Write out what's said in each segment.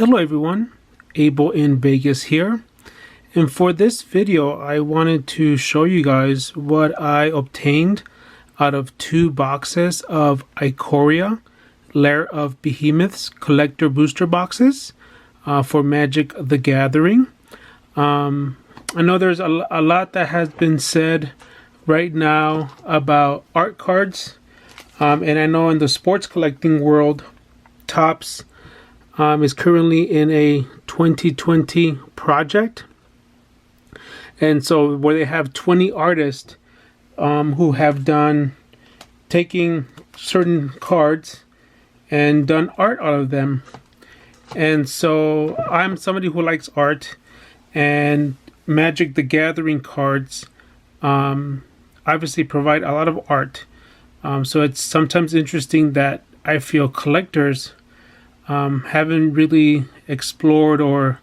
Hello everyone, Abel in Vegas here, and for this video I wanted to show you guys what I obtained out of 2 boxes of Ikoria Lair of Behemoths collector booster boxes for Magic the Gathering. I know there's a lot that has been said right now about art cards, and I know in the sports collecting world, Topps is currently in a 2020 project, and so where they have 20 artists who have done taking certain cards and done art out of them. And so I'm somebody who likes art, and Magic the Gathering cards obviously provide a lot of art, so it's sometimes interesting that I feel collectors haven't really explored or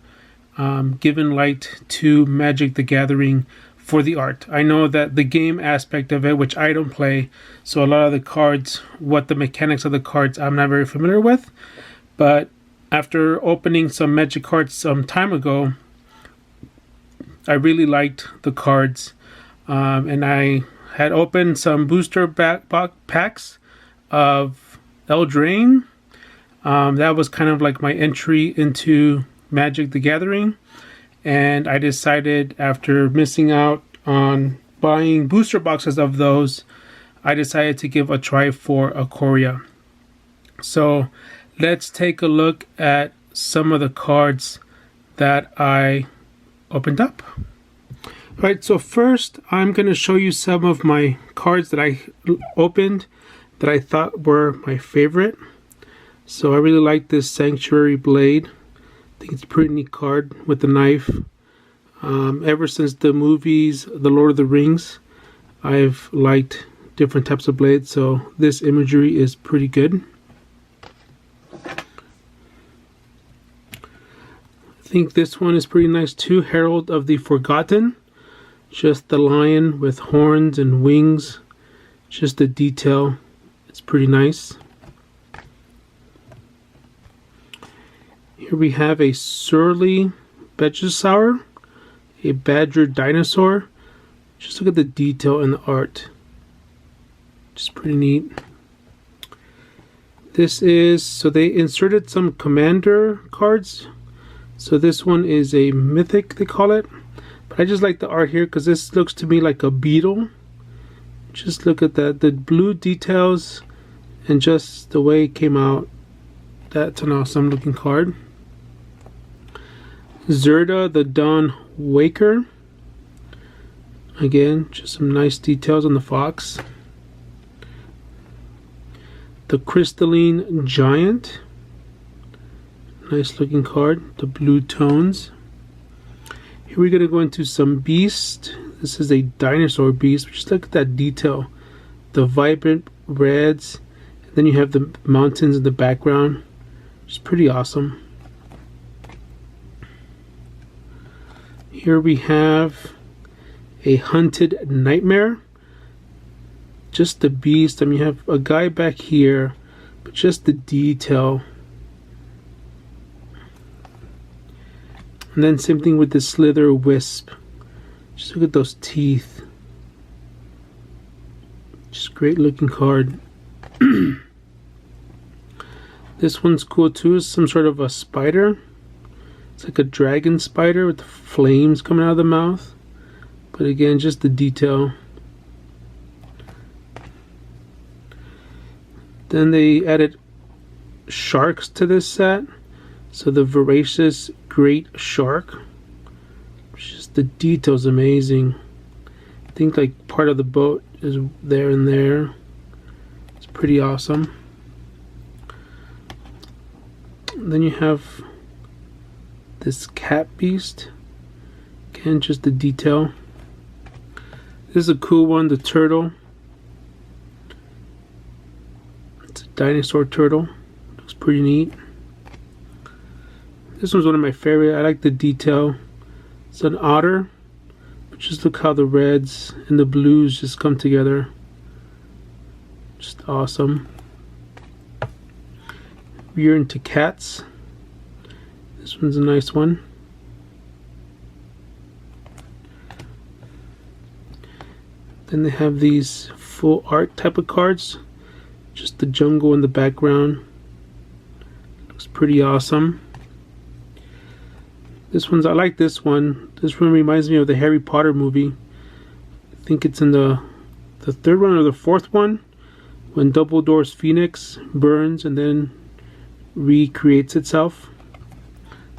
given light to Magic the Gathering for the art. I know that the game aspect of it, which I don't play, so a lot of the cards, what the mechanics of the cards, I'm not very familiar with. But after opening some Magic cards some time ago, I really liked the cards, and I had opened some booster packs of Eldraine. That was kind of like my entry into Magic the Gathering, and I decided, after missing out on buying booster boxes of those, I decided to give a try for Ikoria. So let's take a look at some of the cards that I opened up. Right, so first I'm going to show you some of my cards that I opened that I thought were my favorite. So I really like this Sanctuary Blade. I think it's a pretty neat card with the knife. Ever since the movies, The Lord of the Rings, I've liked different types of blades, so this imagery is pretty good. I think this one is pretty nice too, Herald of the Forgotten. Just the lion with horns and wings. Just the detail, it's pretty nice. Here we have a Surly Begisaur, a badger dinosaur. Just look at the detail in the art. Just pretty neat. This is, so they inserted some commander cards. So this one is a mythic, they call it. But I just like the art here because this looks to me like a beetle. Just look at that, the blue details and just the way it came out. That's an awesome looking card. Zerda the Dawn Waker. Again, just some nice details on the fox. The Crystalline Giant. Nice looking card. The blue tones. Here we're going to go into some beast. This is a dinosaur beast. Just look at that detail. The vibrant reds. And then you have the mountains in the background. It's pretty awesome. Here we have a Hunted Nightmare. Just the beast. I mean, you have a guy back here, but just the detail. And then same thing with the Slither Wisp. Just look at those teeth. Just great looking card. This one's cool too. It's some sort of a spider. It's like a dragon spider with flames coming out of the mouth. But again, just the detail. Then they added sharks to this set. So the Voracious Great Shark. Just the detail's amazing. I think like part of the boat is there and there. It's pretty awesome. And then you have this cat beast. Again, just the detail. This is a cool one, the turtle. It's a dinosaur turtle. Looks pretty neat. This one's one of my favorite. I like the detail. It's an otter. But just look how the reds and the blues just come together. Just awesome. We're into cats. This one's a nice one. Then they have these full art type of cards. Just the jungle in the background. Looks pretty awesome. This one's, I like this one. This one reminds me of the Harry Potter movie. I think it's in the third one or the fourth one, when Dumbledore's phoenix burns and then recreates itself.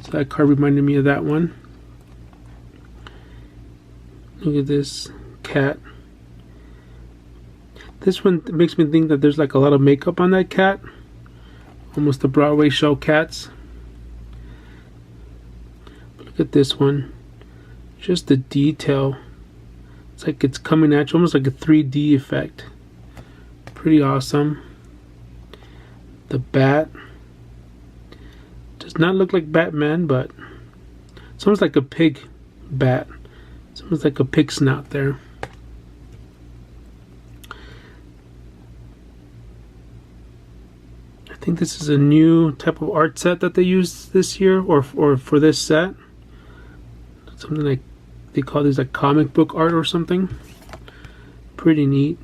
So that card reminded me of that one. Look at this cat. This one makes me think that there's like a lot of makeup on that cat. Almost the Broadway show cats. But look at this one. Just the detail. It's like it's coming at you, almost like a 3D effect. Pretty awesome. The bat. Does not look like Batman, but it's almost like a pig bat. It's almost like a pig snout there. I think this is a new type of art set that they used this year, or for this set. Something like they call these like comic book art or something. Pretty neat.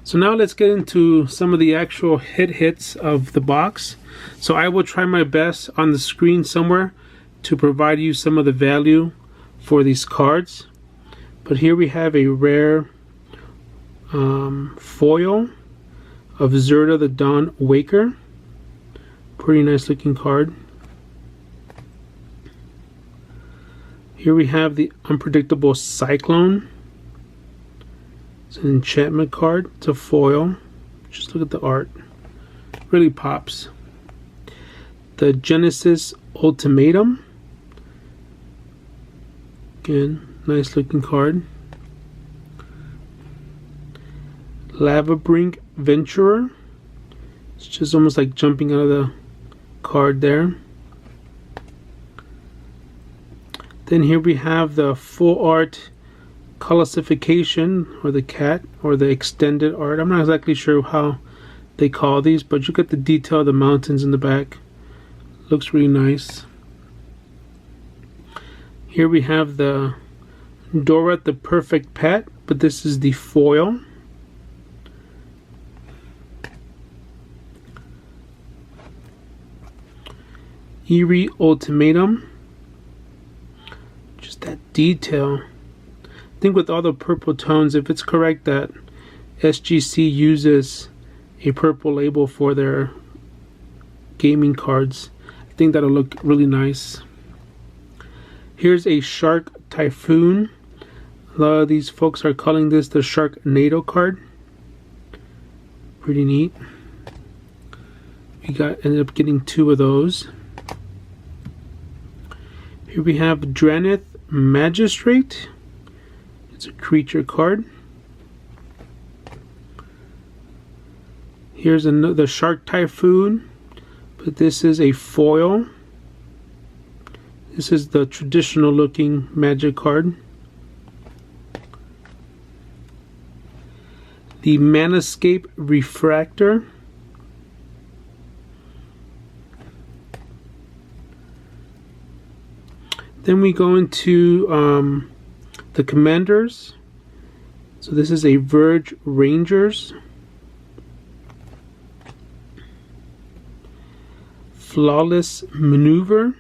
So now let's get into some of the actual hits of the box. So I will try my best on the screen somewhere to provide you some of the value for these cards. But here we have a rare foil of Zerda the Dawn Waker. Pretty nice looking card. Here we have the Unpredictable Cyclone. It's an enchantment card. It's a foil. Just look at the art. Really pops. The Genesis Ultimatum. Again, nice looking card. Lavabrink Venturer. It's just almost like jumping out of the card there. Then here we have the full art Colossification, or the cat, or the extended art. I'm not exactly sure how they call these, but you get the detail of the mountains in the back. Looks really nice. Here we have the Dora the Perfect Pet, but this is the foil. Eerie Ultimatum. Just that detail. I think with all the purple tones, if it's correct that SGC uses a purple label for their gaming cards, I think that'll look really nice. Here's a Shark Typhoon. A lot of these folks are calling this the Sharknado card. Pretty neat. We ended up getting 2 of those. Here we have Dranith Magistrate. It's a creature card. Here's another Shark Typhoon, but this is a foil. This is the traditional looking magic card. The Manascape Refractor. Then we go into the Commanders. So this is a Verge Rangers. Flawless Maneuver.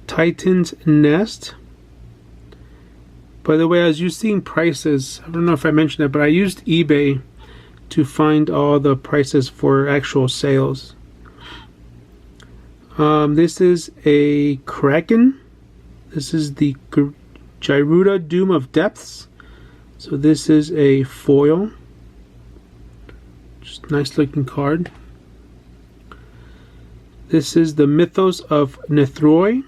Titan's Nest. By the way, as you've seen prices, I don't know if I mentioned it, but I used eBay to find all the prices for actual sales. This is a Kraken. This is the Gyruda Doom of Depths. So this is a foil. Just nice looking card. This is the Mythos of Nethroi.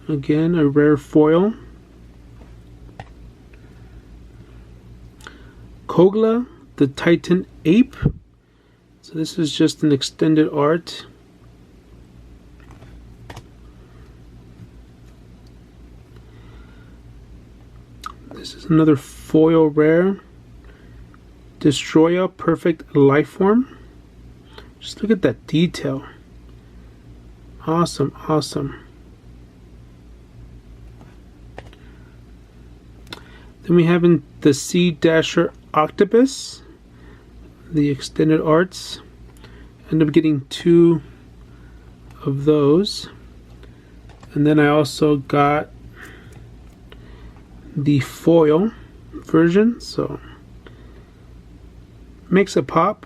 Again, a rare foil. Kogla, the Titan Ape. So this is just an extended art. This is another foil rare. Destroya Perfect Lifeform. Just look at that detail. Awesome, awesome. Then we have in the Sea Dasher Octopus, the extended arts. End up getting 2 of those. And then I also got the foil version, so makes a pop,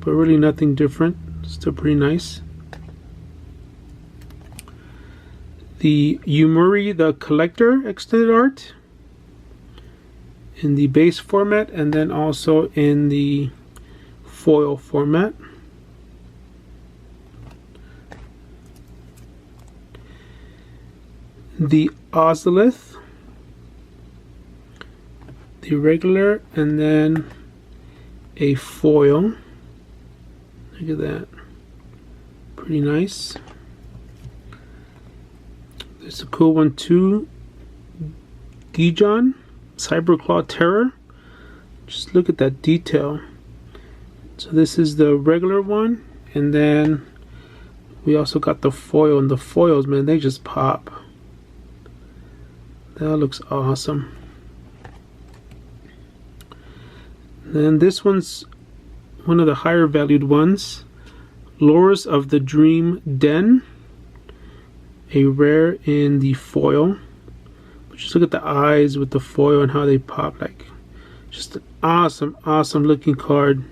but really nothing different. Still pretty nice. The Yumuri the Collector extended art in the base format, and then also in the foil format. The Ozolith, the regular, and then a foil. Look at that, pretty nice. There's a cool one too, Gijon Cyberclaw Terror. Just look at that detail. So this is the regular one, and then we also got the foil, and the foils, man, they just pop. That looks awesome. Then this one's one of the higher valued ones, Lures of the Dream Den, a rare in the foil. But just look at the eyes with the foil and how they pop. Like, just an awesome, awesome looking card.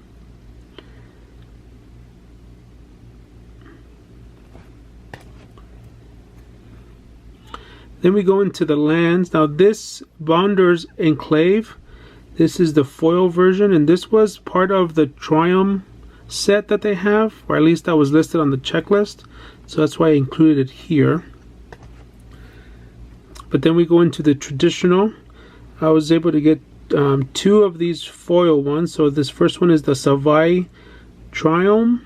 Then we go into the lands. Now this Bonder's Enclave, this is the foil version, and this was part of the Triumph set that they have, or at least that was listed on the checklist, so that's why I included it here. But then we go into the traditional. I was able to get 2 of these foil ones. So this first one is the Savai Triumph,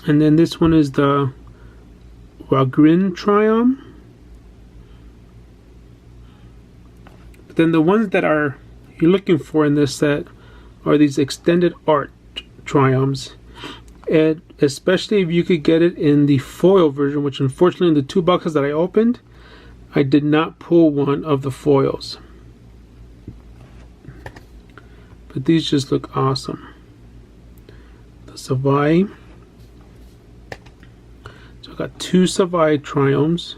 and then this one is the Ragrin Triumph. But then the ones that are you're looking for in this set are these extended art Triumphs, and especially if you could get it in the foil version, which unfortunately in the 2 boxes that I opened, I did not pull one of the foils. But these just look awesome. The Savai. So I got 2 Savai Triumphs.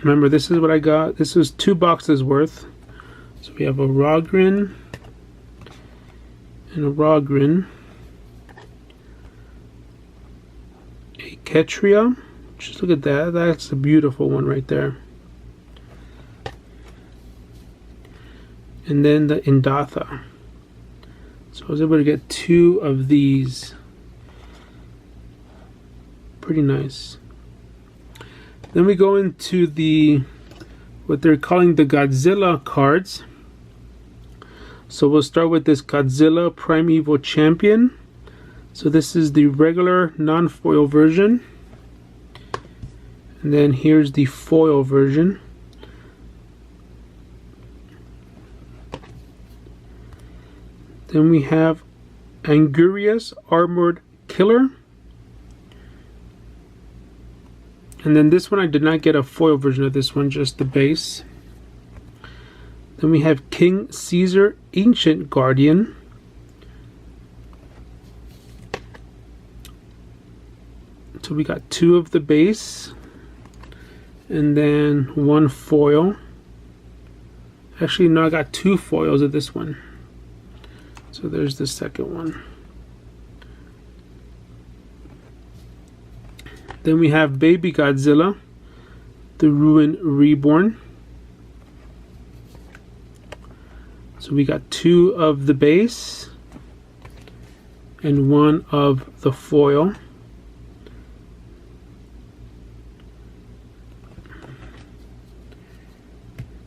Remember, this is what I got. This was 2 boxes worth. So we have a Ragrin and a Ragrin. A Ketria. Just look at that. That's a beautiful one right there. And then the Indatha. So I was able to get 2 of these. Pretty nice. Then we go into the what they're calling the Godzilla cards. So we'll start with this Godzilla Primeval Champion. So this is the regular non-foil version. And then here's the foil version. Then we have Anguria's Armored Killer. And then this one I did not get a foil version of this one, just the base. Then we have King Caesar Ancient Guardian. So we got 2 of the base and then 1 foil. Actually, no, I got 2 foils of this one. So there's the second one. Then we have Baby Godzilla, the Ruin Reborn. So we got 2 of the base and 1 of the foil.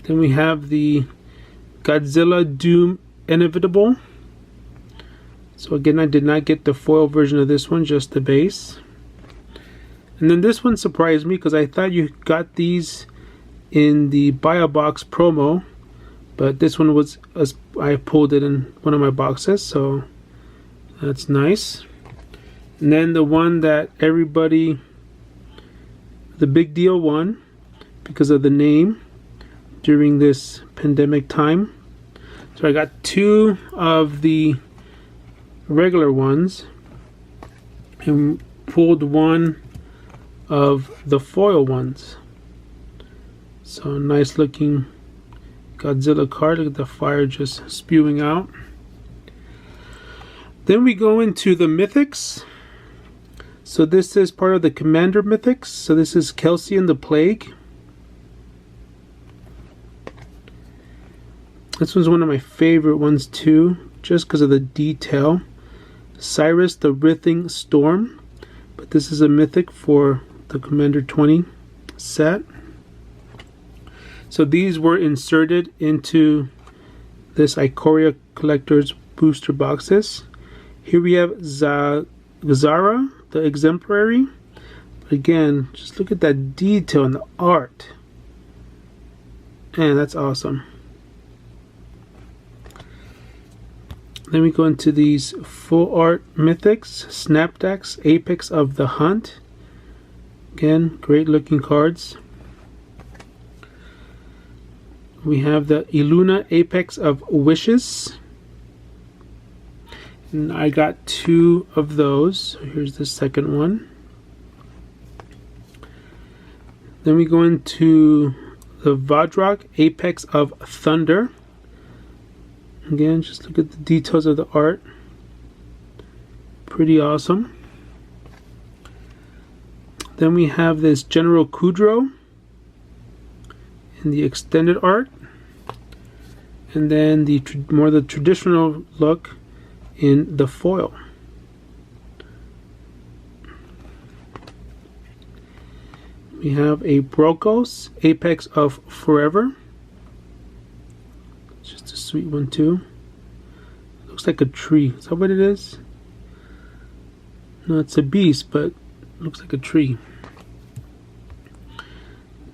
Then we have the Godzilla Doom Inevitable. So again, I did not get the foil version of this one, just the base. And then this one surprised me because I thought you got these in the buy a box promo, but this one was, I pulled it in one of my boxes, so that's nice. And then the one that everybody, the big deal one, because of the name during this pandemic time. So I got two of the regular ones and pulled one of the foil ones. So nice looking Godzilla card. Look at the fire just spewing out. Then we go into the mythics. So this is part of the Commander mythics. So this is Kelsey and the Plague. This one's one of my favorite ones too, just because of the detail. Cyrus the Writhing Storm. But this is a mythic for the Commander 20 set. So these were inserted into this Ikoria collector's booster boxes. Here we have Zara, the Exemplary. But again, just look at that detail in the art. Man, that's awesome. Then we go into these full art mythics, Snapdax, Apex of the Hunt. Again, great looking cards. We have the Iluna Apex of Wishes. And I got two of those. So here's the second one. Then we go into the Vadrak Apex of Thunder. Again, just look at the details of the art. Pretty awesome. Then we have this General Kudrow in the extended art. And then the more the traditional look in the foil. We have a Brokos Apex of Forever. Just a sweet one too. Looks like a tree. Is that what it is? No, it's a beast, but looks like a tree.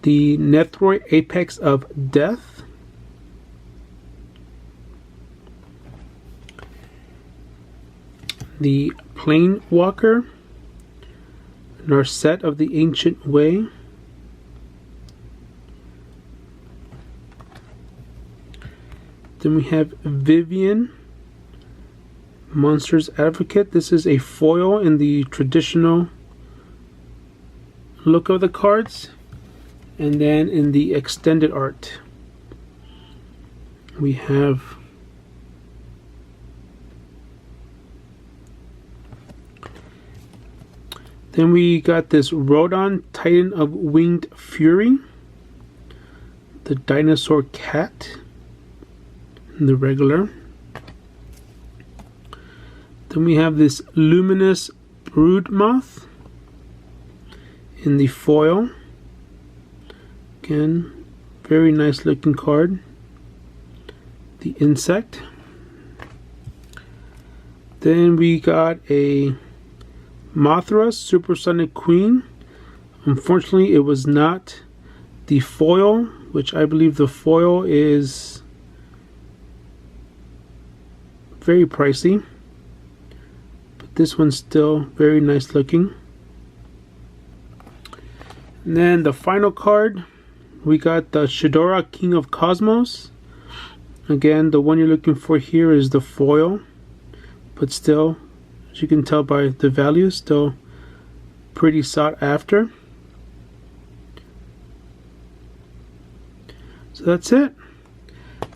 The Nethroi Apex of Death. The Planewalker Narset of the Ancient Way. Then we have Vivian, Monsters Advocate. This is a foil in the traditional look of the cards. And then in the extended art, we have then we got this Rodon, Titan of Winged Fury, the Dinosaur Cat, the regular. Then we have this Luminous Brood Moth in the foil. Again, very nice looking card. The Insect. Then we got a Mothra Supersonic Queen. Unfortunately, it was not the foil, which I believe the foil is very pricey, but this one's still very nice looking. And then the final card, we got the Shadora King of Cosmos. Again, the one you're looking for here is the foil, but still, as you can tell by the value, still pretty sought after. So that's it.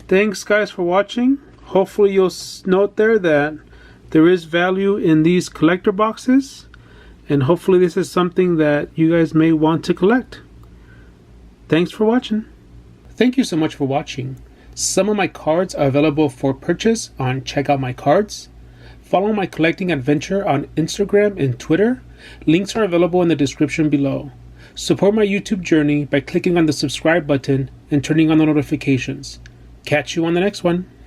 Thanks guys for watching. Hopefully you'll note there that there is value in these collector boxes, and hopefully this is something that you guys may want to collect. Thanks for watching. Thank you so much for watching. Some of my cards are available for purchase on Check Out My Cards. Follow my collecting adventure on Instagram and Twitter. Links are available in the description below. Support my YouTube journey by clicking on the subscribe button and turning on the notifications. Catch you on the next one.